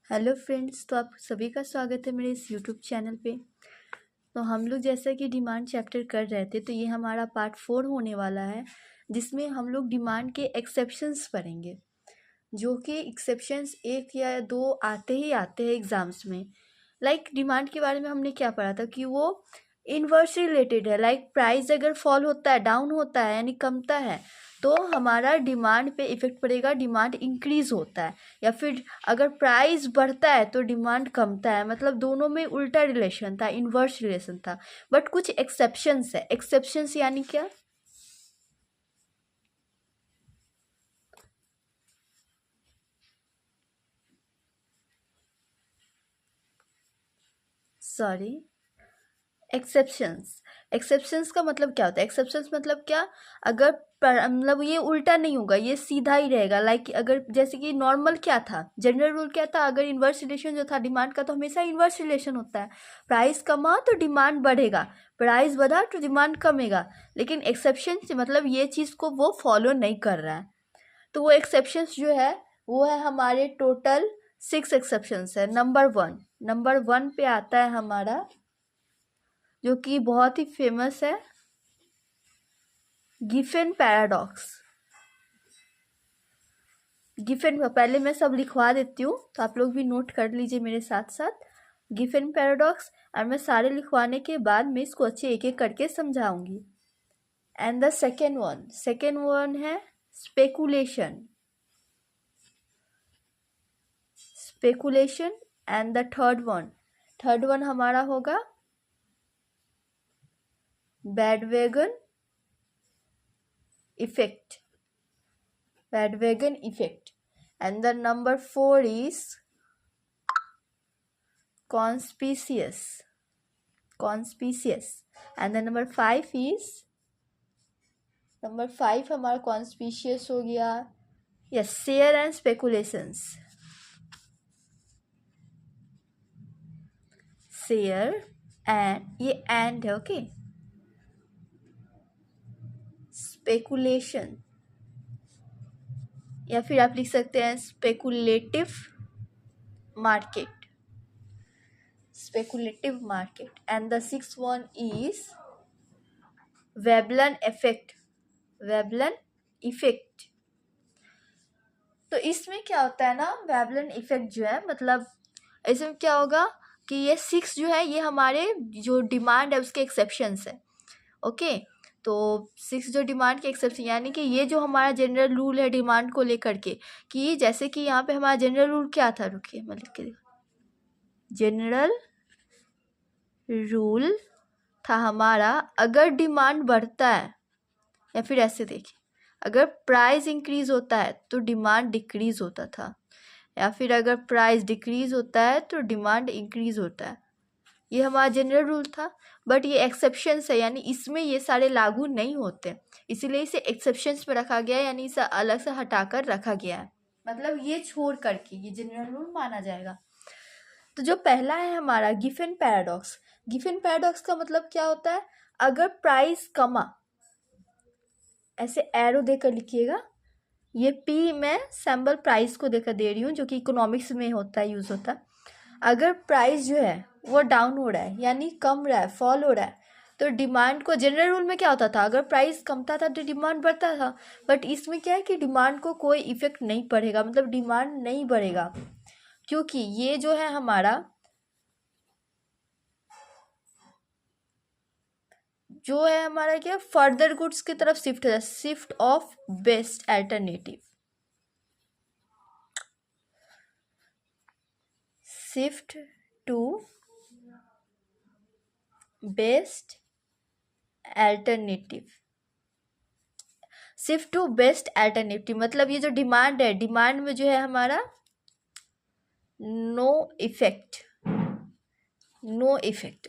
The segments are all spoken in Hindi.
हेलो फ्रेंड्स, तो आप सभी का स्वागत है मेरे इस यूट्यूब चैनल पे। तो हम लोग जैसा कि डिमांड चैप्टर कर रहे थे, तो ये हमारा पार्ट 4 होने वाला है, जिसमें हम लोग डिमांड के एक्सेप्शंस पढ़ेंगे। जो कि एक्सेप्शंस एक या दो आते ही आते हैं एग्जाम्स में। लाइक डिमांड के बारे में हमने क्या पढ़ा था कि वो इनवर्स रिलेटेड है। लाइक प्राइस अगर फॉल होता है, डाउन होता है यानी कमता है, तो हमारा डिमांड पे इफेक्ट पड़ेगा, डिमांड इंक्रीज होता है। या फिर अगर प्राइस बढ़ता है तो डिमांड कमता है। मतलब दोनों में उल्टा रिलेशन था, इनवर्स रिलेशन था। बट कुछ एक्सेप्शंस है। एक्सेप्शंस यानी क्या? Sorry, exceptions. एक्सेप्शंस का मतलब क्या होता है? एक्सेप्शंस मतलब क्या? अगर मतलब ये उल्टा नहीं होगा, ये सीधा ही रहेगा। लाइक अगर जैसे कि नॉर्मल क्या था, जनरल रूल क्या था, अगर इन्वर्स रिलेशन जो था डिमांड का, तो हमेशा इन्वर्स रिलेशन होता है। प्राइस कमा तो डिमांड बढ़ेगा, प्राइस बढ़ा तो डिमांड कमेगा। लेकिन एक्सेप्शन मतलब ये चीज़ को वो फॉलो नहीं कर रहा है। तो वो एक्सेप्शंस जो है वो है हमारे टोटल 6 एक्सेप्शंस है। नंबर वन पे आता है हमारा, जो कि बहुत ही फेमस है, गिफेन पैराडॉक्स। गिफेन, पहले मैं सब लिखवा देती हूँ तो आप लोग भी नोट कर लीजिए मेरे साथ साथ। गिफेन पैराडॉक्स, और मैं सारे लिखवाने के बाद मैं इसको अच्छे एक एक करके समझाऊंगी। एंड द सेकेंड वन है speculation. Speculation. And the third one हमारा होगा बैडवेगन effect. And the number 4 is conspicuous. And the number 5 हमारा conspicuous हो गया। Yes, share and speculations. Share and ये and है, ओके। स्पेकुलेशन, या फिर आप लिख सकते हैं speculative market. And the 6th one is Veblen effect. तो इसमें क्या होता है ना, वेबलन इफेक्ट जो है, मतलब इसमें क्या होगा कि ये 6 जो है ये हमारे जो डिमांड है उसके एक्सेप्शंस है, ओके। तो 6 जो डिमांड के एक्सेप्शन, यानी कि ये जो हमारा जनरल रूल है डिमांड को लेकर के, कि जैसे कि यहाँ पे हमारा जनरल रूल क्या था, रुकिए मैं लिख के जनरल रूल था हमारा, अगर डिमांड बढ़ता है, या फिर ऐसे देखिए, अगर प्राइस इंक्रीज होता है तो डिमांड डिक्रीज होता था, या फिर अगर प्राइस डिक्रीज होता है तो डिमांड इंक्रीज होता है। ये हमारा जनरल रूल था। बट ये एक्सेप्शंस है, यानी इसमें ये सारे लागू नहीं होते, इसीलिए इसे एक्सेप्शंस में रखा गया है, यानी इसे अलग से हटाकर रखा गया है। मतलब ये छोड़ करके ये जनरल रूल माना जाएगा। तो जो पहला है हमारा गिफेन पैराडॉक्स का मतलब क्या होता है? अगर प्राइस कमा, ऐसे एरो देकर लिखिएगा, ये पी मैं सैम्बल प्राइस को देकर दे रही हूँ, जो कि इकोनॉमिक्स में होता है, यूज़ होता है। अगर प्राइस जो है वो डाउन हो रहा है, यानी कम रहा है, फॉल हो रहा है, तो डिमांड को, जनरल रूल में क्या होता था, अगर प्राइस कमता था तो डिमांड बढ़ता था। बट इसमें क्या है कि डिमांड को कोई इफेक्ट नहीं पड़ेगा, मतलब डिमांड नहीं बढ़ेगा, क्योंकि ये जो है हमारा, जो है हमारा क्या, फर्दर गुड्स की तरफ शिफ्ट है, shift of best alternative. Shift to best alternative. मतलब ये जो डिमांड है, डिमांड में जो है हमारा नो इफेक्ट,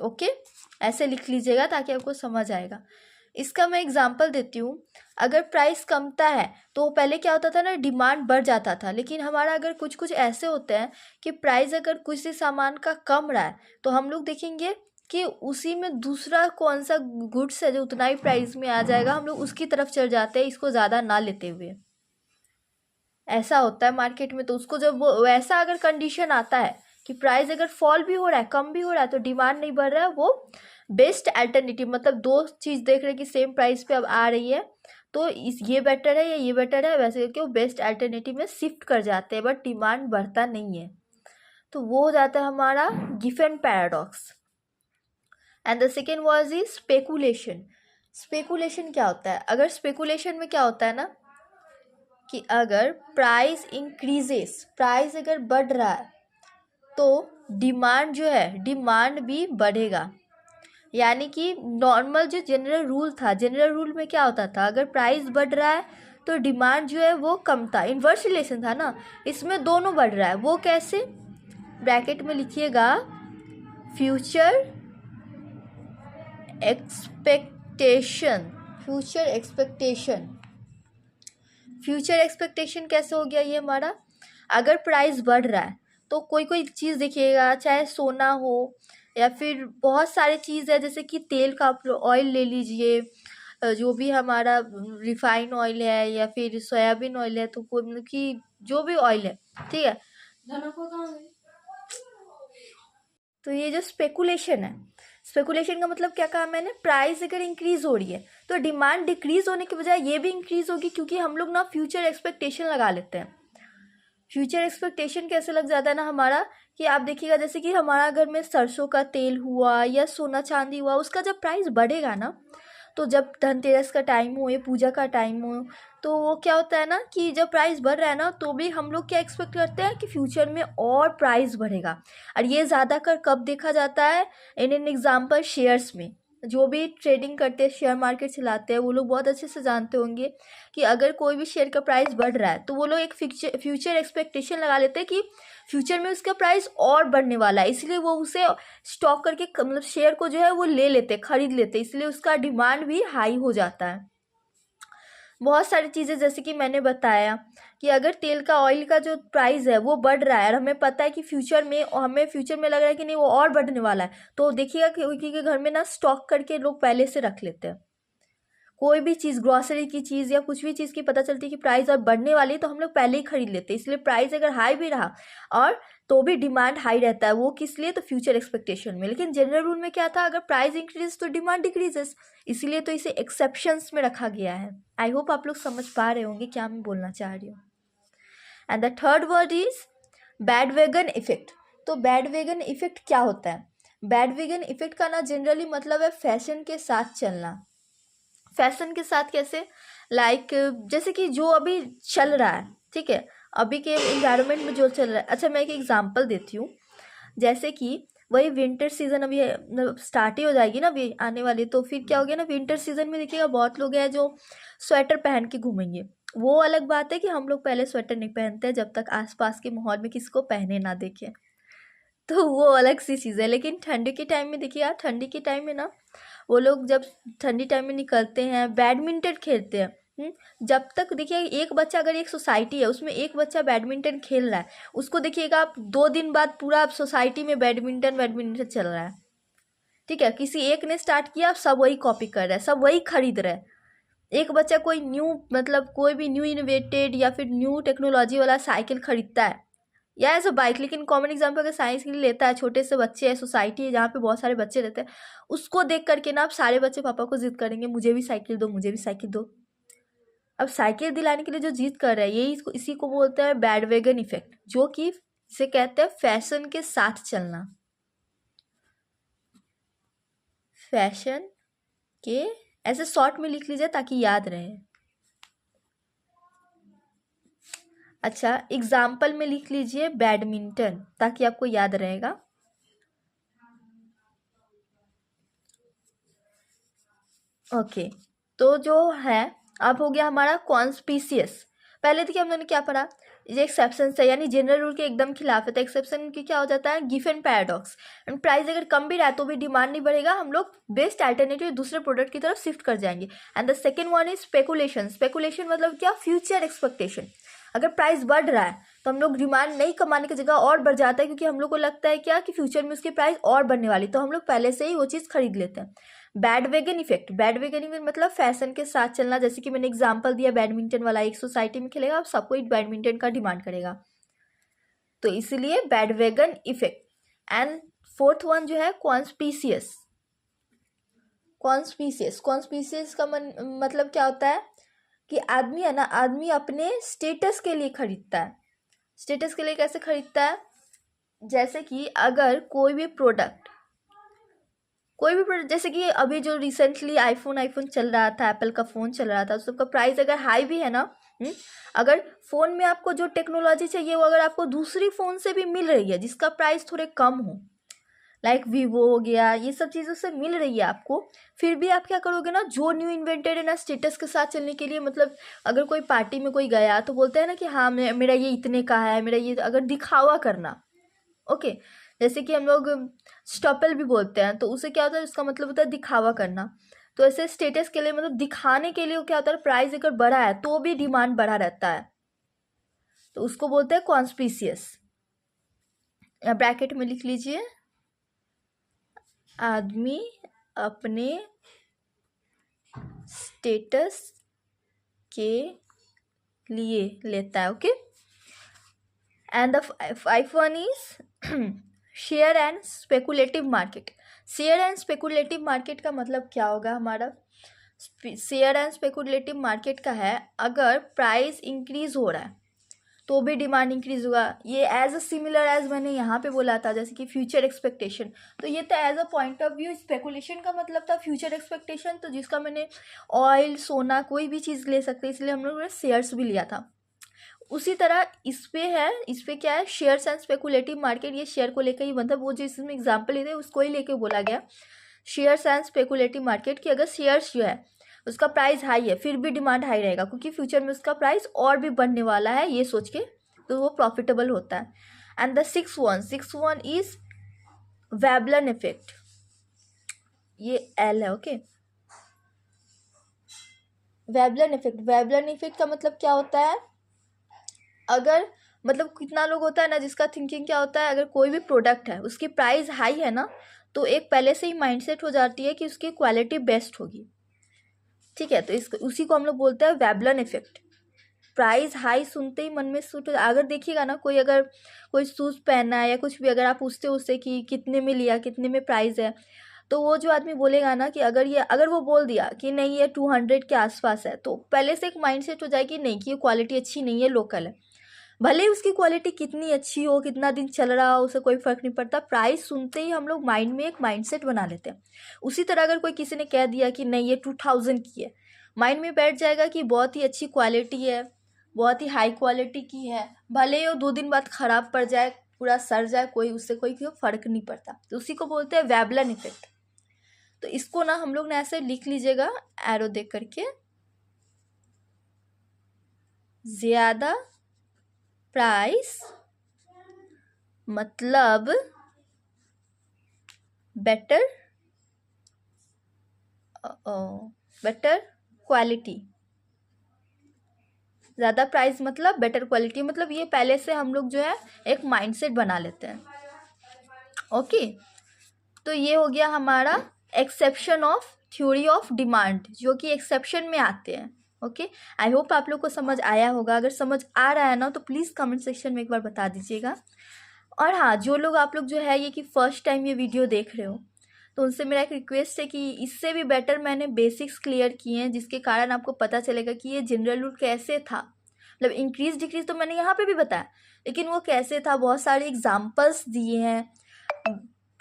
ओके। ऐसे लिख लीजिएगा ताकि आपको समझ आएगा। इसका मैं एग्जांपल देती हूँ। अगर प्राइस कमता है तो पहले क्या होता था ना, डिमांड बढ़ जाता था। लेकिन हमारा अगर कुछ कुछ ऐसे होते हैं कि प्राइस अगर किसी सामान का कम रहा है, तो हम लोग देखेंगे कि उसी में दूसरा कौन सा गुड्स है जो उतना ही प्राइस में आ जाएगा, हम लोग उसकी तरफ चल जाते हैं, इसको ज़्यादा ना लेते हुए। ऐसा होता है मार्केट में। तो उसको जब वो वैसा अगर कंडीशन आता है कि प्राइस अगर फॉल भी हो रहा है, कम भी हो रहा है, तो डिमांड नहीं बढ़ रहा है, वो बेस्ट अल्टरनेटिव, मतलब दो चीज़ देख रहे हैं कि सेम प्राइस पे अब आ रही है, तो इस ये बेटर है या ये बेटर है, वैसे करके वो बेस्ट अल्टरनेटिव में शिफ्ट कर जाते हैं, बट डिमांड बढ़ता नहीं है। तो वो हो जाता है हमारा Giffen paradox. And the second word is speculation. Speculation क्या होता है? अगर स्पेकुलेशन में क्या होता है ना कि अगर प्राइस इंक्रीजेस, प्राइस अगर बढ़ रहा है तो डिमांड जो है, डिमांड भी बढ़ेगा। यानी कि नॉर्मल जो जनरल रूल था, जनरल रूल में क्या होता था, अगर प्राइस बढ़ रहा है तो डिमांड जो है वो कम था, इन्वर्स रिलेशन था ना। इसमें दोनों बढ़ रहा है। वो कैसे? ब्रैकेट में लिखिएगा future expectation. Future expectation, future expectation कैसे हो गया ये हमारा? अगर प्राइस बढ़ रहा है तो कोई कोई चीज़ देखिएगा, चाहे सोना हो या फिर बहुत सारे चीज़ है, जैसे कि तेल का ऑयल ले लीजिए, जो भी हमारा रिफाइन ऑयल है या फिर सोयाबीन ऑयल है, तो कोई मतलब कि जो भी ऑयल है, ठीक है। तो ये जो स्पेकुलेशन है, स्पेकुलेशन का मतलब क्या कहा मैंने? प्राइस अगर इंक्रीज हो रही है तो डिमांड डिक्रीज होने के बजाय ये भी इंक्रीज होगी, क्योंकि हम लोग ना फ्यूचर एक्सपेक्टेशन लगा लेते हैं। फ्यूचर एक्सपेक्टेशन कैसे लग जाता है ना हमारा, कि आप देखिएगा जैसे कि हमारा घर में सरसों का तेल हुआ या सोना चांदी हुआ, उसका जब प्राइस बढ़ेगा ना, तो जब धनतेरस का टाइम हो या पूजा का टाइम हो, तो वो क्या होता है ना कि जब प्राइस बढ़ रहा है ना, तो भी हम लोग क्या एक्सपेक्ट करते हैं कि फ्यूचर में और प्राइस बढ़ेगा। और ये ज़्यादातर कब देखा जाता है? इन एन एग्जाम्पल शेयर्स में। जो भी ट्रेडिंग करते हैं, शेयर मार्केट चलाते हैं, वो लोग बहुत अच्छे से जानते होंगे कि अगर कोई भी शेयर का प्राइस बढ़ रहा है तो वो लोग एक फ्यूचर एक्सपेक्टेशन लगा लेते हैं कि फ्यूचर में उसका प्राइस और बढ़ने वाला है, इसलिए वो उसे स्टॉक करके मतलब शेयर को जो है वो ले लेते, खरीद लेते, इसलिए उसका डिमांड भी हाई हो जाता है। बहुत सारी चीज़ें जैसे कि मैंने बताया कि अगर तेल का ऑयल का जो प्राइस है वो बढ़ रहा है और हमें पता है कि फ्यूचर में, हमें फ्यूचर में लग रहा है कि नहीं वो और बढ़ने वाला है, तो देखिएगा कि घर में ना स्टॉक करके लोग पहले से रख लेते हैं। कोई भी चीज़, ग्रॉसरी की चीज़ या कुछ भी चीज़ की पता चलती है कि प्राइस अब बढ़ने वाली है, तो हम लोग पहले ही खरीद लेते हैं। इसलिए प्राइस अगर हाई भी रहा और तो भी डिमांड हाई रहता है, वो किस लिए? तो फ्यूचर एक्सपेक्टेशन में। लेकिन जनरल रूल में क्या था? अगर प्राइस इंक्रीज तो डिमांड डिक्रीजेस, इसीलिए तो इसे एक्सेप्शंस में रखा गया है। आई होप आप लोग समझ पा रहे होंगे क्या मैं बोलना चाह रही हूँ। And the third word is bandwagon effect. तो बैंडवैगन इफेक्ट क्या होता है? बैंडवैगन इफेक्ट का ना जनरली मतलब है फैशन के साथ चलना। फैशन के साथ कैसे? लाइक जैसे कि जो अभी चल रहा है, ठीक है, अभी के इन्वायरमेंट में जो चल रहा है। अच्छा, मैं एक एग्जांपल देती हूँ। जैसे कि वही विंटर सीजन अभी स्टार्ट ही हो जाएगी ना अभी आने वाली, तो फिर क्या हो गया ना, विंटर सीजन में देखिएगा बहुत लोग हैं जो स्वेटर पहन के घूमेंगे। वो अलग बात है कि हम लोग पहले स्वेटर नहीं पहनते हैं जब तक आसपास के माहौल में किसी को पहने ना देखें, तो वो अलग सी चीज़ है। लेकिन ठंडी के टाइम में देखिए यार, ठंडी के टाइम में ना वो लोग जब ठंडी टाइम में निकलते हैं, बैडमिंटन खेलते हैं। जब तक देखिए एक बच्चा, अगर एक सोसाइटी है उसमें एक बच्चा बैडमिंटन खेल रहा है, उसको देखिएगा आप 2 दिन बाद पूरा सोसाइटी में बैडमिंटन चल रहा है, ठीक है। किसी एक ने स्टार्ट किया, सब वही कॉपी कर रहा है, सब वही खरीद रहा है। एक बच्चा कोई न्यू, मतलब कोई भी न्यू इनोवेटेड या फिर न्यू टेक्नोलॉजी वाला साइकिल खरीदता है या एज अ बाइक। लेकिन कॉमन एग्जाम्पल अगर साइंस के लिए लेता है, छोटे से बच्चे है, सोसाइटी है जहाँ पे बहुत सारे बच्चे रहते हैं, उसको देख करके ना आप सारे बच्चे पापा को जिद करेंगे, मुझे भी साइकिल दो, मुझे भी साइकिल दो। अब साइकिल दिलाने के लिए जो जिद कर रहा है, यही इसी को बोलते हैं बैंडवैगन इफेक्ट, जो कि इसे कहते हैं फैशन के साथ चलना। फैशन के, ऐसे शॉर्ट में लिख लीजिए ताकि याद रहे। अच्छा, एग्जाम्पल में लिख लीजिए बैडमिंटन, ताकि आपको याद रहेगा। ओके, तो जो है अब हो गया हमारा कॉन्स्पिशियस। पहले देखिए हम लोगों ने क्या पढ़ा, ये एक्सेप्शन है, यानी जनरल रूल के एकदम खिलाफ है। तो एक्सेप्शन की क्या हो जाता है? Given paradox. एंड प्राइस अगर कम भी रहा है तो भी डिमांड नहीं बढ़ेगा, हम लोग बेस्ट अल्टरनेटिव दूसरे प्रोडक्ट की तरफ शिफ्ट कर जाएंगे। And the second one is speculation. Speculation मतलब क्या? Future expectation. अगर प्राइस बढ़ रहा है तो हम लोग डिमांड नहीं कमाने की जगह और बढ़ जाता है, क्योंकि हम लोग को लगता है क्या कि फ्यूचर में उसकी प्राइस और बढ़ने वाली, तो हम लोग पहले से ही वो चीज़ खरीद लेते हैं। बैडवैगन इफेक्ट, बैडवैगन इफेक्ट मतलब फैशन के साथ चलना। जैसे कि मैंने एग्जांपल दिया बैडमिंटन वाला, एक सोसाइटी में खेलेगा अब सबको बैडमिंटन का डिमांड करेगा, तो इसलिए बैडवैगन इफेक्ट। एंड फोर्थ वन जो है कॉन्स्पिशियस। कॉन्स्पिशियस का मतलब क्या होता है कि आदमी है ना, आदमी अपने स्टेटस के लिए खरीदता है। स्टेटस के लिए कैसे खरीदता है, जैसे कि अगर कोई भी प्रोडक्ट जैसे कि अभी जो रिसेंटली आईफोन चल रहा था, एप्पल का फ़ोन चल रहा था, तो सबका प्राइस अगर हाई भी है ना, अगर फ़ोन में आपको जो टेक्नोलॉजी चाहिए वो अगर आपको दूसरी फ़ोन से भी मिल रही है जिसका प्राइस थोड़े कम हो, लाइक वीवो हो गया, ये सब चीज़ों से मिल रही है आपको, फिर भी आप क्या करोगे ना, जो न्यू इन्वेंटेड है ना स्टेटस के साथ चलने के लिए, मतलब अगर कोई पार्टी में कोई गया तो बोलते हैं ना कि हाँ मेरा ये इतने का है, मेरा ये, अगर दिखावा करना, ओके। जैसे कि हम लोग स्टॉपल भी बोलते हैं, तो उसे क्या होता है, उसका मतलब होता है दिखावा करना। तो ऐसे स्टेटस के लिए, मतलब दिखाने के लिए वो क्या होता है, प्राइस अगर बढ़ा है तो भी डिमांड बढ़ा रहता है, तो उसको बोलते हैं कॉन्स्पिशियस। ब्रैकेट में लिख लीजिए, आदमी अपने स्टेटस के लिए लेता है, okay. And the five one is share and speculative market. Share and speculative market का मतलब क्या होगा हमारा, शेयर एंड स्पेकुलेटिव मार्केट का है अगर प्राइस इंक्रीज हो रहा है तो भी डिमांड इंक्रीज होगा। ये एज अ सिमिलर एज मैंने यहाँ पे बोला था, जैसे कि फ्यूचर एक्सपेक्टेशन, तो ये तो as a point of view speculation का मतलब था फ्यूचर एक्सपेक्टेशन, तो जिसका मैंने ऑयल, सोना, कोई भी चीज़ ले सकते, इसलिए हम लोगों ने शेयर्स भी लिया था। उसी तरह इस पे क्या है, शेयर्स एंड स्पेकुलेटिव मार्केट, ये शेयर को लेकर ही, मतलब वो जो इसमें एग्जाम्पल लेते हैं उसको ही लेके बोला गया, शेयर्स एंड स्पेकुलेटिव मार्केट, कि अगर शेयर्स जो है उसका प्राइस हाई है फिर भी डिमांड हाई रहेगा, क्योंकि फ्यूचर में उसका प्राइस और भी बढ़ने वाला है ये सोच के, तो वो प्रॉफिटेबल होता है। And the six one is Veblen effect, ये एल है, ओके। वेबलन इफेक्ट का मतलब क्या होता है, अगर मतलब कितना लोग होता है ना जिसका थिंकिंग क्या होता है, अगर कोई भी प्रोडक्ट है उसकी प्राइस हाई है ना, तो एक पहले से ही माइंडसेट हो जाती है कि उसकी क्वालिटी बेस्ट होगी, ठीक है। तो उसी को हम लोग बोलते हैं वेबलन इफेक्ट। प्राइस हाई सुनते ही मन में सूट, अगर देखिएगा ना, अगर कोई शूज़ पहनना है या कुछ भी, अगर आप पूछते हो उससे कि कितने में लिया, कितने में प्राइस है, तो वो जो आदमी बोलेगा ना कि अगर वो बोल दिया कि नहीं ये 200 के आसपास है, तो पहले से एक माइंडसेट हो जाएगी नहीं कि ये क्वालिटी अच्छी नहीं है, लोकल है। भले ही उसकी क्वालिटी कितनी अच्छी हो, कितना दिन चल रहा हो, उसे कोई फ़र्क नहीं पड़ता, प्राइस सुनते ही हम लोग माइंड में एक माइंडसेट बना लेते हैं। उसी तरह अगर कोई किसी ने कह दिया कि नहीं ये 2000 की है, माइंड में बैठ जाएगा कि बहुत ही अच्छी क्वालिटी है, बहुत ही हाई क्वालिटी की है, भले ही वो 2 दिन बाद ख़राब पड़ जाए, पूरा सड़ जाए, उससे कोई फ़र्क नहीं पड़ता, तो उसी को बोलते हैं वेबलन इफेक्ट। तो इसको ना हम लोग ने ऐसे लिख लीजिएगा एरो देख करके, ज़्यादा प्राइस मतलब बेटर क्वालिटी, ज़्यादा प्राइस मतलब बेटर क्वालिटी, मतलब ये पहले से हम लोग जो है एक माइंडसेट बना लेते हैं, ओके। तो ये हो गया हमारा exception of theory of demand, जो कि एक्सेप्शन में आते हैं, ओके। आई होप आप लोग को समझ आया होगा, अगर समझ आ रहा है ना तो प्लीज़ कमेंट सेक्शन में एक बार बता दीजिएगा। और हाँ, जो लोग आप लोग जो है ये कि फर्स्ट टाइम ये वीडियो देख रहे हो, तो उनसे मेरा एक रिक्वेस्ट है कि इससे भी बेटर मैंने बेसिक्स क्लियर किए हैं, जिसके कारण आपको पता चलेगा कि ये जनरल रूल कैसे था, मतलब इंक्रीज डिक्रीज तो मैंने यहाँ पे भी बताया, लेकिन वो कैसे था, बहुत सारे एग्जाम्पल्स दिए हैं,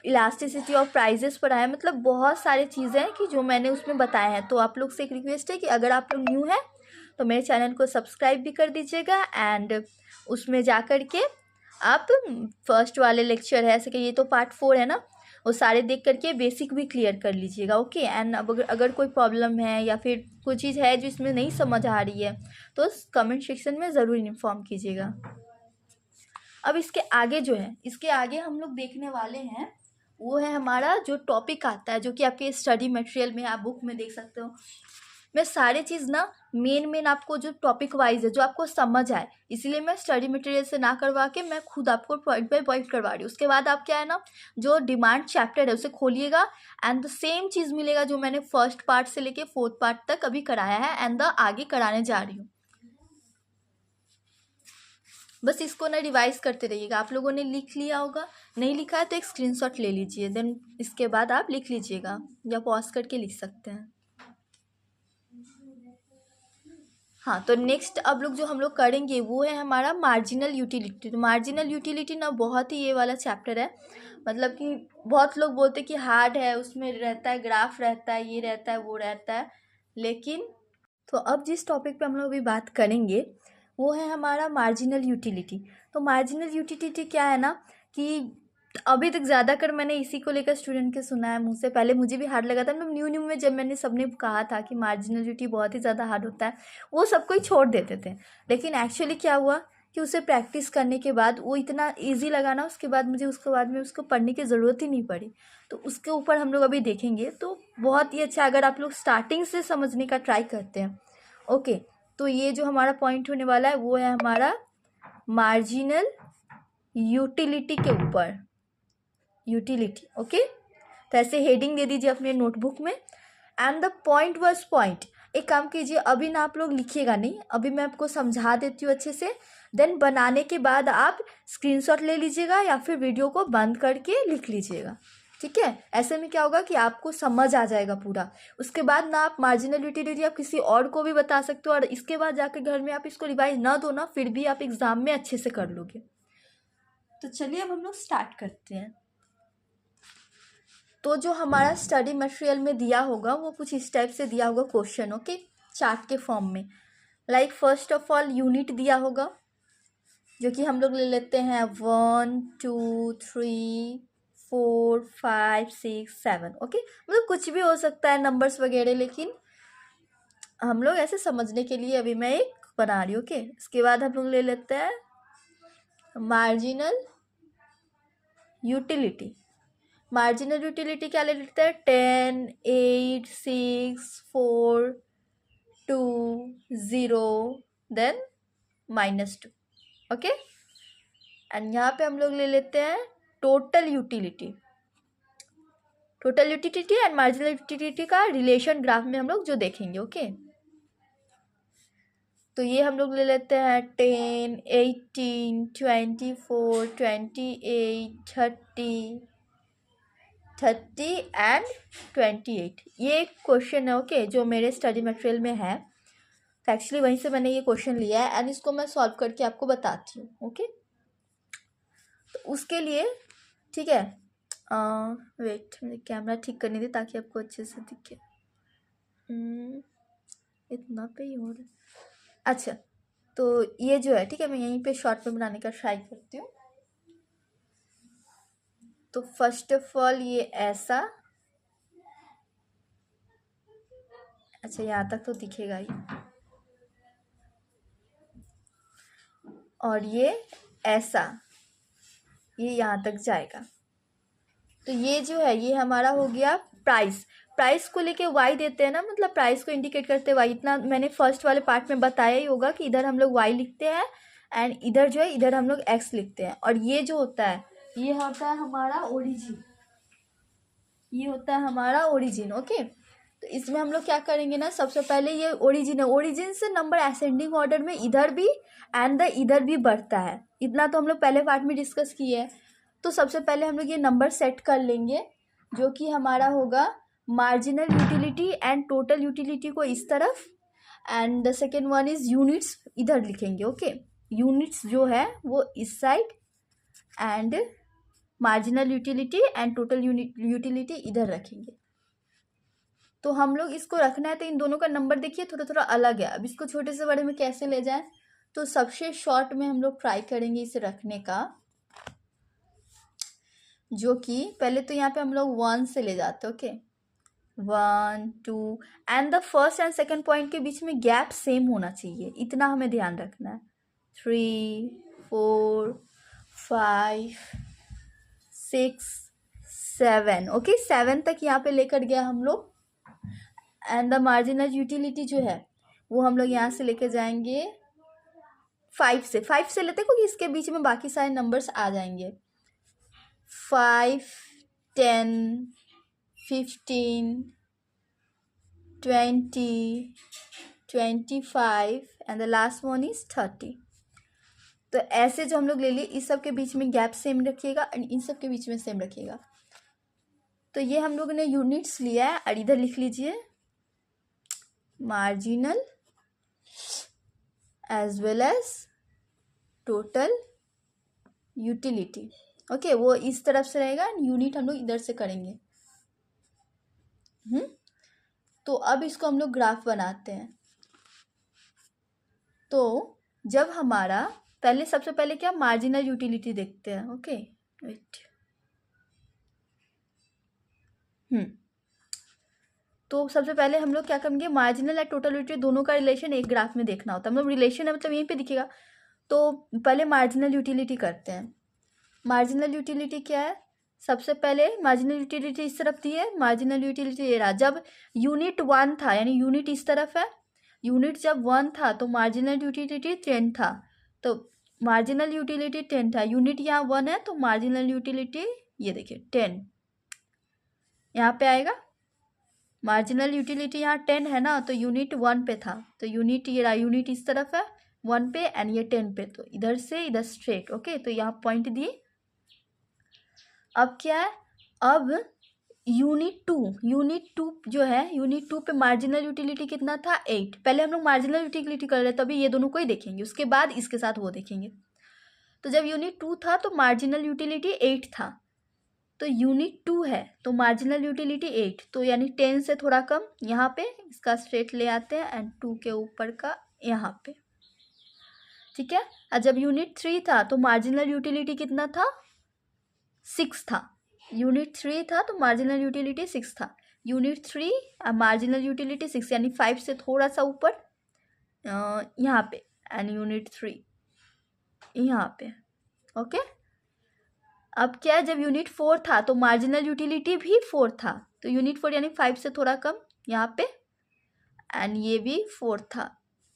इलास्टिसिटी ऑफ प्राइजेस पर आया, मतलब बहुत सारी चीज़ें हैं कि जो मैंने उसमें बताया है। तो आप लोग से एक रिक्वेस्ट है कि अगर आप लोग न्यू हैं तो मेरे चैनल को सब्सक्राइब भी कर दीजिएगा, एंड उसमें जा कर के आप फर्स्ट वाले लेक्चर है, ऐसे कि ये तो पार्ट 4 है ना, वो सारे देख करके बेसिक भी क्लियर कर लीजिएगा, ओके। एंड अब अगर कोई प्रॉब्लम है या फिर कोई चीज़ है जो इसमें नहीं समझ आ रही है तो कमेंट सेक्शन में ज़रूर इन्फॉर्म कीजिएगा। अब इसके आगे जो है, इसके आगे हम लोग देखने वाले हैं वो है हमारा जो टॉपिक आता है, जो कि आपके स्टडी मटेरियल में आप बुक में देख सकते हो, मैं सारी चीज़ ना मेन आपको जो टॉपिक वाइज है जो आपको समझ आए, इसीलिए मैं स्टडी मटेरियल से ना करवा के मैं खुद आपको पॉइंट बाय पॉइंट करवा रही हूँ। उसके बाद आप क्या है ना, जो डिमांड चैप्टर है उसे खोलिएगा एंड द सेम चीज़ मिलेगा जो मैंने फर्स्ट पार्ट से लेके फोर्थ पार्ट तक अभी कराया है एंड द आगे कराने जा रही हूँ। बस इसको ना रिवाइज करते रहिएगा। आप लोगों ने लिख लिया होगा, नहीं लिखा है तो एक स्क्रीनशॉट ले लीजिए, देन इसके बाद आप लिख लीजिएगा या पॉज करके लिख सकते हैं। हाँ, तो नेक्स्ट अब लोग जो हम लोग करेंगे वो है हमारा मार्जिनल यूटिलिटी। तो मार्जिनल यूटिलिटी ना बहुत ही ये वाला चैप्टर है, मतलब कि बहुत लोग बोलते हैं कि हार्ड है, उसमें रहता है ग्राफ रहता है, ये रहता है वो रहता है, लेकिन तो अब जिस टॉपिक पे हम लोग अभी बात करेंगे वो है हमारा मार्जिनल यूटिलिटी। तो मार्जिनल यूटिलिटी क्या है ना कि अभी तक ज़्यादातर मैंने इसी को लेकर स्टूडेंट के सुना है मुँह से, पहले मुझे भी हार्ड लगा था, मतलब न्यू में जब मैंने सबने कहा था कि मार्जिनल यूटिलिटी बहुत ही ज़्यादा हार्ड होता है, वो सब कोई छोड़ देते थे। लेकिन एक्चुअली क्या हुआ कि उसे प्रैक्टिस करने के बाद वो इतना ईजी लगा ना, उसके बाद मुझे उसके बाद में उसको पढ़ने की ज़रूरत ही नहीं पड़ी। तो उसके ऊपर हम लोग अभी देखेंगे, तो बहुत ही अच्छा अगर आप लोग स्टार्टिंग से समझने का ट्राई करते हैं। ओके, तो ये जो हमारा पॉइंट होने वाला है वो है हमारा मार्जिनल यूटिलिटी के ऊपर, यूटिलिटी। ओके, तो ऐसे हेडिंग दे दीजिए अपने नोटबुक में and the point was point. एक काम कीजिए, अभी ना आप लोग लिखिएगा नहीं, अभी मैं आपको समझा देती हूँ अच्छे से, देन बनाने के बाद आप स्क्रीनशॉट ले लीजिएगा या फिर वीडियो को बंद करके लिख लीजिएगा, ठीक है। ऐसे में क्या होगा कि आपको समझ आ जाएगा पूरा। उसके बाद ना आप मार्जिनल यूटिलिटी आप किसी और को भी बता सकते हो, और इसके बाद जाकर घर में आप इसको रिवाइज ना दो ना, फिर भी आप एग्जाम में अच्छे से कर लोगे। तो चलिए अब हम लोग स्टार्ट करते हैं। तो जो हमारा स्टडी मटेरियल में दिया होगा वो कुछ इस टाइप से दिया होगा क्वेश्चन, ओके, चार्ट के फॉर्म में। Like first of all unit दिया होगा, जो कि हम लोग ले लेते हैं 1 2 3 4 5 6 7, ओके, मतलब कुछ भी हो सकता है नंबर्स वगैरह, लेकिन हम लोग ऐसे समझने के लिए अभी मैं एक बना रही हूँ, ओके। इसके बाद हम लोग ले लेते हैं मार्जिनल यूटिलिटी। मार्जिनल यूटिलिटी क्या ले लेते हैं, 10 8 6 4 2 0 देन -2, ओके। एंड यहाँ पे हम लोग ले लेते हैं total utility. Total utility and marginal utility का रिलेशन ग्राफ में हम लोग जो देखेंगे, ओके। तो ये हम लोग ले लेते हैं 10 18 24 28 30 एंड 28। ये एक क्वेश्चन है, ओके, जो मेरे स्टडी मटेरियल में है। तो एक्चुअली वहीं से मैंने ये क्वेश्चन लिया है एंड इसको मैं सॉल्व करके आपको बताती हूँ, ओके। तो उसके लिए ठीक है, वेट, मुझे कैमरा ठीक करने दी ताकि आपको अच्छे से दिखे। इतना पे ही हो रहा है। अच्छा, तो ये जो है ठीक है, मैं यहीं पे शॉर्ट में बनाने का ट्राई करती हूँ। तो फर्स्ट ऑफ ऑल ये ऐसा, अच्छा यहाँ तक तो दिखेगा ही, और ये ऐसा, ये यहाँ तक जाएगा। तो ये जो है ये हमारा हो गया प्राइस। प्राइस को लेके वाई देते हैं ना, मतलब प्राइस को इंडिकेट करते वाई, इतना मैंने फर्स्ट वाले पार्ट में बताया ही होगा कि इधर हम लोग वाई लिखते हैं एंड इधर जो है इधर हम लोग एक्स लिखते हैं। और ये जो होता है ये होता है हमारा ओरिजिन, ये होता है हमारा ओरिजिन, ओके। तो इसमें हम लोग क्या करेंगे ना, सबसे पहले ये ओरिजिन है, ओरिजिन से नंबर असेंडिंग ऑर्डर में इधर भी एंड द इधर भी बढ़ता है, इतना तो हम लोग पहले पार्ट में डिस्कस किए हैं। तो सबसे पहले हम लोग ये नंबर सेट कर लेंगे, जो कि हमारा होगा marginal utility and total utility को इस तरफ, and the second one is units इधर लिखेंगे, ओके। यूनिट्स जो है वो इस side and marginal utility and total utility इधर रखेंगे। तो हम लोग इसको रखना है तो इन दोनों का नंबर देखिए थोड़ा थोड़ा अलग है। अब इसको छोटे से बड़े में कैसे ले जाएं, तो सबसे शॉर्ट में हम लोग ट्राई करेंगे इसे रखने का, जो कि पहले तो यहाँ पे हम लोग 1 से ले जाते हैं, okay, 1 2 and the first and second point के बीच में गैप सेम होना चाहिए, इतना हमें ध्यान रखना है। 3 4 5 6 7, ओके, 7 तक यहाँ पे लेकर गया हम लोग एंड द मार्जिनल यूटिलिटी जो है वो हम लोग यहाँ से लेके जाएंगे 5 से लेते, क्योंकि इसके बीच में बाकी सारे नंबर्स आ जाएंगे। 5, 10, 15, 20, 25 and the last one is 30। तो ऐसे जो हम लोग ले लिए, इस सब के बीच में गैप सेम रखिएगा एंड इन सब के बीच में सेम रखिएगा। तो ये हम लोगों ने यूनिट्स लिया है और इधर लिख लीजिए marginal as well as total utility. Okay, वो इस तरफ से रहेगा, यूनिट हम लोग इधर से करेंगे। तो अब इसको हम लोग ग्राफ बनाते हैं। तो जब हमारा सबसे पहले क्या मार्जिनल यूटिलिटी देखते हैं। ओके वेट, तो सबसे पहले हम लोग क्या करेंगे, मार्जिनल और टोटल यूटिलिटी दोनों का रिलेशन एक ग्राफ में देखना होता है। मतलब रिलेशन है, मतलब यहीं पे दिखेगा। तो पहले मार्जिनल यूटिलिटी करते हैं। मार्जिनल यूटिलिटी क्या है, सबसे पहले मार्जिनल यूटिलिटी इस तरफ दी है, मार्जिनल यूटिलिटी ये रहा। जब यूनिट 1 था, यानी यूनिट इस तरफ है, यूनिट जब 1 था तो मार्जिनल यूटिलिटी 10 था। तो मार्जिनल यूटिलिटी 10 था, यूनिट यहाँ 1 है तो मार्जिनल यूटिलिटी ये देखिए 10 यहाँ पे आएगा। मार्जिनल यूटिलिटी यहाँ 10 है ना, तो यूनिट 1 पे था, तो यूनिट ये रहा, यूनिट इस तरफ है 1 पे एंड ये 10 पे, तो इधर से इधर स्ट्रेट। ओके, तो यहाँ पॉइंट दिए। अब क्या है, अब यूनिट 2 जो है, यूनिट 2 पे मार्जिनल यूटिलिटी कितना था 8। पहले हम लोग मार्जिनल यूटिलिटी कर रहे थे, तभी ये दोनों को ही देखेंगे, उसके बाद इसके साथ वो देखेंगे। तो जब यूनिट 2 था तो मार्जिनल यूटिलिटी 8 था। तो यूनिट 2 है तो मार्जिनल यूटिलिटी 8, तो यानी 10 से थोड़ा कम यहाँ पे इसका स्ट्रेट ले आते हैं एंड 2 के ऊपर का यहाँ पे। ठीक है, और जब यूनिट 3 था तो मार्जिनल यूटिलिटी कितना था 6 था। यूनिट 3 था तो मार्जिनल यूटिलिटी 6 था। यूनिट 3 मार्जिनल यूटिलिटी 6, यानी 5 से थोड़ा सा ऊपर यहाँ पे, एंड यूनिट 3 यहाँ पे। ओके, अब क्या है, जब यूनिट 4 था तो मार्जिनल यूटिलिटी भी 4 था, तो यूनिट 4 यानी 5 से थोड़ा कम यहाँ पे, एंड ये भी 4 था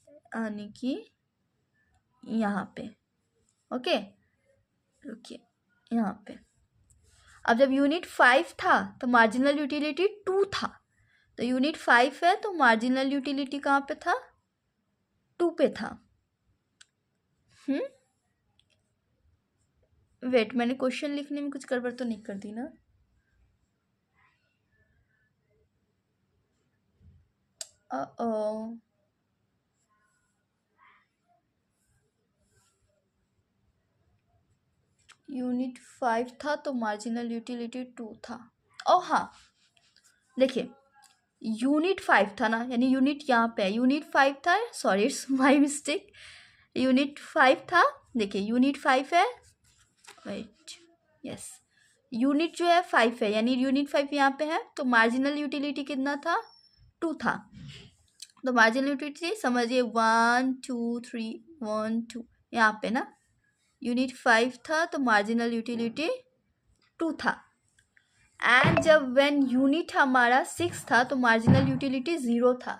यानी कि यहाँ पे। ओके, रुकिए यहाँ पे। अब जब यूनिट 5 था तो मार्जिनल यूटिलिटी 2 था, तो यूनिट 5 है तो मार्जिनल यूटिलिटी कहाँ पे था 2 पे था। वेट, मैंने क्वेश्चन लिखने में कुछ गड़बड़ तो नहीं कर दी ना। यूनिट 5 था तो मार्जिनल यूटिलिटी 2 था। हाँ देखिए, यूनिट 5 था ना, यानी यूनिट यहाँ पे है, यूनिट 5 था, sorry it's my mistake, unit 5 था। देखिए यूनिट 5 है, वेट यस, यूनिट जो है 5 है, यानी यूनिट 5 यहाँ पे है, तो मार्जिनल यूटिलिटी कितना था 2 था। तो मार्जिनल यूटिलिटी समझिए 1 2 3 1 2 यहाँ पे ना, यूनिट 5 था तो मार्जिनल यूटिलिटी 2 था। एंड जब व्हेन यूनिट हमारा 6 था तो मार्जिनल यूटिलिटी 0 था।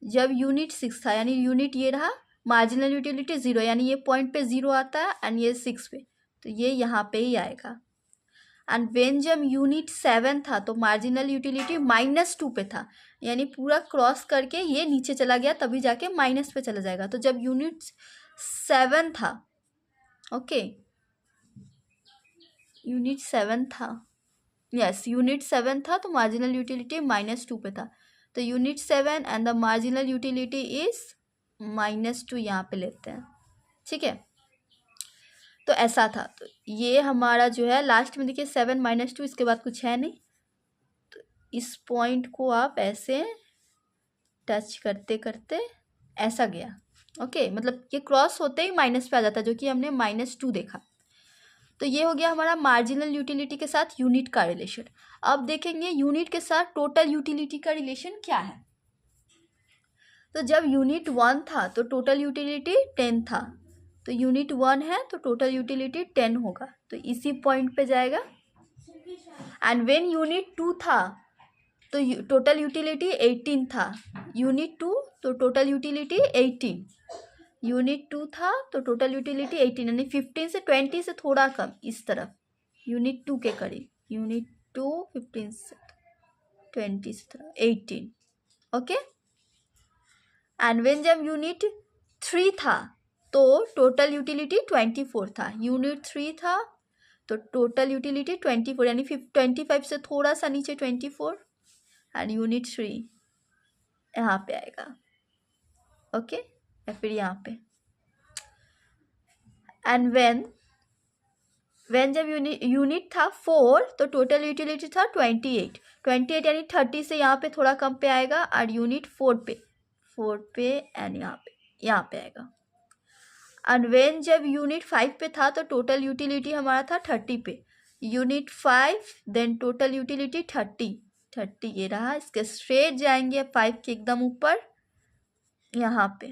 जब यूनिट 6 था यानी यूनिट ये रहा, मार्जिनल यूटिलिटी 0, यानी ये पॉइंट पे 0 आता है एंड ये 6 पे, तो ये यहाँ पे ही आएगा। एंड व्हेन जब यूनिट 7 था तो मार्जिनल यूटिलिटी -2 पे था, यानी पूरा क्रॉस करके ये नीचे चला गया, तभी जाके माइनस पे चला जाएगा। तो जब यूनिट 7 था, ओके यूनिट 7 था, यस यूनिट 7 था तो मार्जिनल यूटिलिटी -2 पे था। तो unit 7 and the marginal utility is -2 यहाँ पे लेते हैं। ठीक है, तो ऐसा था। तो ये हमारा जो है लास्ट में देखिए 7 -2, इसके बाद कुछ है नहीं, तो इस पॉइंट को आप ऐसे टच करते करते ऐसा गया। ओके, मतलब ये क्रॉस होते ही माइनस पे आ जाता है, जो कि हमने -2 देखा। तो ये हो गया हमारा मार्जिनल यूटिलिटी के साथ यूनिट का रिलेशन। अब देखेंगे यूनिट के साथ टोटल यूटिलिटी का रिलेशन क्या है। तो जब यूनिट 1 था तो टोटल यूटिलिटी 10 था, तो यूनिट 1 है तो टोटल यूटिलिटी 10 होगा, तो इसी पॉइंट पे जाएगा। एंड व्हेन यूनिट 2 था तो टोटल यूटिलिटी 18 था। यूनिट 2 तो टोटल यूटिलिटी 18, यूनिट 2 था तो टोटल यूटिलिटी 18, यानी 15 से 20 से थोड़ा कम इस तरफ, यूनिट 2 के करीब, यूनिट 2 15 से 20 से थोड़ा 18। ओके, एंड व्हेन जब यूनिट 3 था तो टोटल यूटिलिटी 24 था। यूनिट 3 था तो टोटल यूटिलिटी 24, यानी 25 से थोड़ा सा नीचे 24, एंड यूनिट 3 यहाँ पे आएगा। ओके, या फिर यहाँ पे। एंड व्हेन जब यूनिट था 4 तो टोटल यूटिलिटी था 28 यानी 30 से यहाँ पे थोड़ा कम पे आएगा, और यूनिट 4 पे एंड यहाँ पे आएगा। एंड व्हेन जब यूनिट 5 पे था तो टोटल यूटिलिटी हमारा था 30 पे, यूनिट 5 देन टोटल यूटिलिटी 30 ये रहा। इसके स्ट्रेट जाएंगे 5 के एकदम ऊपर यहाँ पे।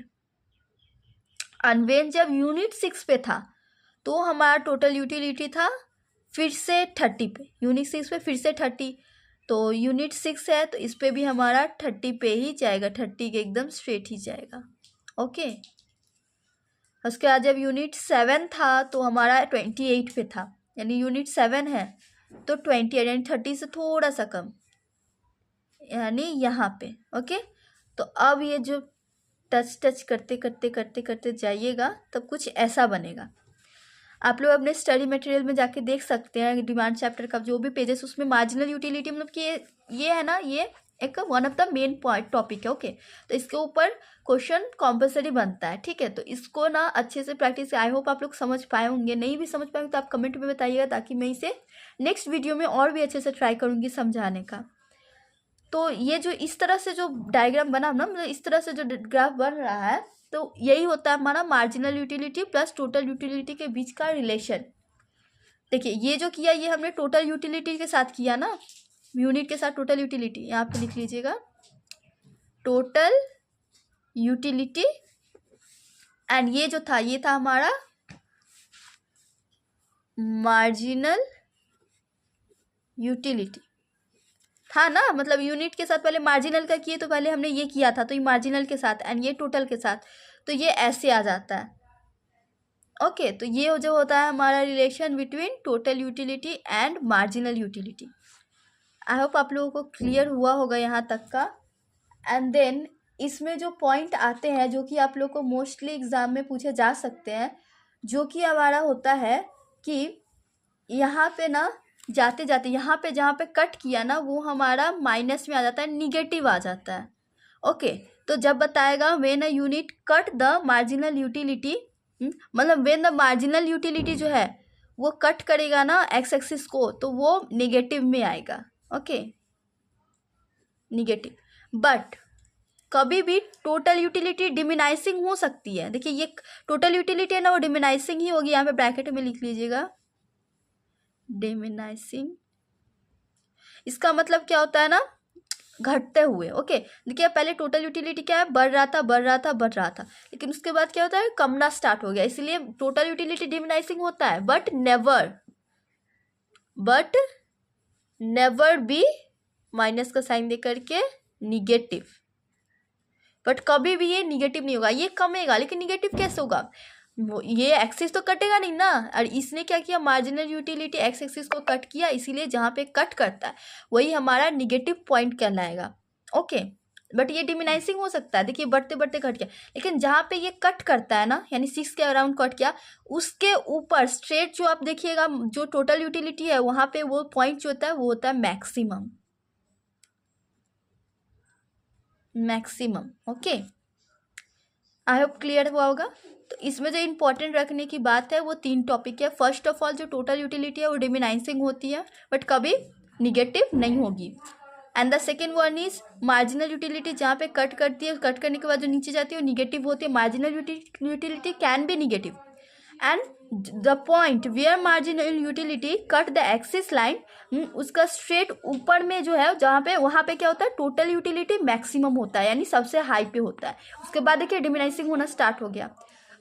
एंड व्हेन जब यूनिट 6 पे था तो हमारा टोटल यूटिलिटी था फिर से 30 पे, यूनिट 6 पे फिर से 30, तो यूनिट 6 है तो इस पे भी हमारा 30 पे ही जाएगा, 30 के एकदम स्ट्रेट ही जाएगा। ओके, उसके बाद जब यूनिट 7 था तो हमारा 28 पे था, यानी यूनिट 7 है तो 28 यानी 30 से थोड़ा सा कम, यानी यहाँ पे। ओके, तो अब ये जो टच करते जाइएगा तब कुछ ऐसा बनेगा। आप लोग अपने स्टडी मटेरियल में जाके देख सकते हैं, डिमांड चैप्टर का जो भी पेजेस, उसमें मार्जिनल यूटिलिटी मतलब कि ये है ना, ये एक one of the main point topic है। ओके, तो इसके ऊपर क्वेश्चन कंपलसरी बनता है। ठीक है, तो इसको ना अच्छे से प्रैक्टिस, आई होप आप लोग समझ पाए होंगे। नहीं भी समझ पाए तो आप कमेंट में बताइएगा, ताकि मैं इसे नेक्स्ट वीडियो में और भी अच्छे से ट्राई करूँगी समझाने का। तो ये जो इस तरह से जो डायग्राम बना ना, मतलब इस तरह से जो ग्राफ बन रहा है, तो यही होता है हमारा marginal utility plus total utility के बीच का रिलेशन। देखिए ये जो किया ये हमने टोटल यूटिलिटी के साथ किया ना, यूनिट के साथ टोटल यूटिलिटी, यहाँ पे लिख लीजिएगा टोटल यूटिलिटी, एंड ये जो था ये था हमारा मार्जिनल यूटिलिटी था ना, मतलब यूनिट के साथ पहले मार्जिनल का किए तो पहले हमने ये किया था, तो ये मार्जिनल के साथ एंड ये टोटल के साथ, तो ये ऐसे आ जाता है। ओके, तो ये जो होता है हमारा relation between total utility and marginal utility. I hope आप लोगों को क्लियर हुआ होगा यहाँ तक का। एंड देन इसमें जो पॉइंट आते हैं जो कि आप लोग को मोस्टली एग्जाम में पूछे जा सकते हैं, जो कि हमारा होता है कि यहाँ पे ना जाते जाते यहाँ पे जहाँ पे कट किया ना वो हमारा माइनस में आ जाता है, निगेटिव आ जाता है। ओके, तो जब बताएगा when a unit cut the marginal utility, मतलब व्हेन द मार्जिनल यूटिलिटी जो है वो कट करेगा ना एक्स एक्सिस को, तो वो निगेटिव में आएगा। Okay, negative. बट कभी भी टोटल यूटिलिटी डिमिनाइसिंग हो सकती है। देखिए ये टोटल यूटिलिटी है ना, वो डिमिनाइसिंग ही होगी। यहाँ पे ब्रैकेट में लिख लीजिएगा डिमिनाइसिंग। इसका मतलब क्या होता है ना, घटते हुए। ओके, देखिए पहले टोटल यूटिलिटी क्या है, बढ़ रहा था, लेकिन उसके बाद क्या होता है, कमना स्टार्ट हो गया, इसलिए टोटल यूटिलिटी डिमिनाइसिंग होता है। बट नेवर बी माइनस का साइन दे करके निगेटिव। बट कभी भी ये निगेटिव नहीं होगा, ये कमेगा, लेकिन निगेटिव कैसे होगा, वो ये एक्सिस तो कटेगा नहीं ना। और इसने क्या किया, मार्जिनल यूटिलिटी एक्स एक्सिस को कट किया, इसीलिए जहाँ पे कट करता है वही हमारा निगेटिव पॉइंट कहलाएगा। ओके, बट ये डिमिनाइसिंग हो सकता है। देखिए बढ़ते बढ़ते कट गया, लेकिन जहाँ पे ये कट करता है ना, यानी 6 के अराउंड कट किया, उसके ऊपर स्ट्रेट जो आप देखिएगा जो टोटल यूटिलिटी है, वहाँ पे वो पॉइंट जो होता है वो होता है maximum. Okay, I hope clear हुआ होगा। तो इसमें जो इम्पोर्टेंट रखने की बात है वो 3 टॉपिक है। फर्स्ट ऑफ ऑल जो टोटल यूटिलिटी है वो डिमिनाइसिंग होती है, बट कभी निगेटिव नहीं होगी। And the second one is marginal utility, जहाँ पे कट करती है, कट करने के बाद जो नीचे जाती है वो निगेटिव होती है। Marginal utility can be negative. And the point where marginal utility cut the axis line, उसका स्ट्रेट ऊपर में जो है जहाँ पे, वहाँ पे क्या होता है, टोटल यूटिलिटी मैक्सिमम होता है, यानी सबसे हाई पे होता है। उसके बाद देखिए डिमिनाइसिंग होना स्टार्ट हो गया।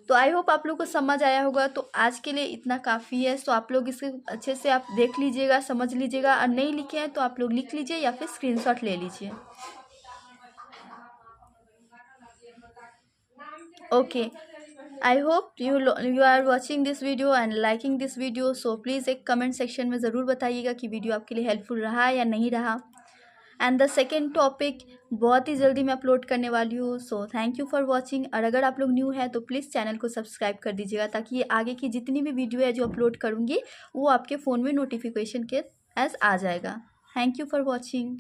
तो आई होप आप लोग को समझ आया होगा। तो आज के लिए इतना काफ़ी है। तो आप लोग इसे अच्छे से आप देख लीजिएगा, समझ लीजिएगा, और नहीं लिखे हैं तो आप लोग लिख लीजिए या फिर स्क्रीनशॉट ले लीजिए। Okay, I hope you are watching this video and liking this video. So please एक कमेंट सेक्शन में ज़रूर बताइएगा कि वीडियो आपके लिए हेल्पफुल रहा या नहीं रहा। एंड द सेकेंड टॉपिक बहुत ही जल्दी मैं अपलोड करने वाली हूँ। So thank you for watching. और अगर आप लोग न्यू है तो प्लीज़ चैनल को सब्सक्राइब कर दीजिएगा, ताकि ये आगे की जितनी भी वीडियो है जो अपलोड करूँगी वो आपके फ़ोन में नोटिफिकेशन के एज आ जाएगा। Thank you for watching.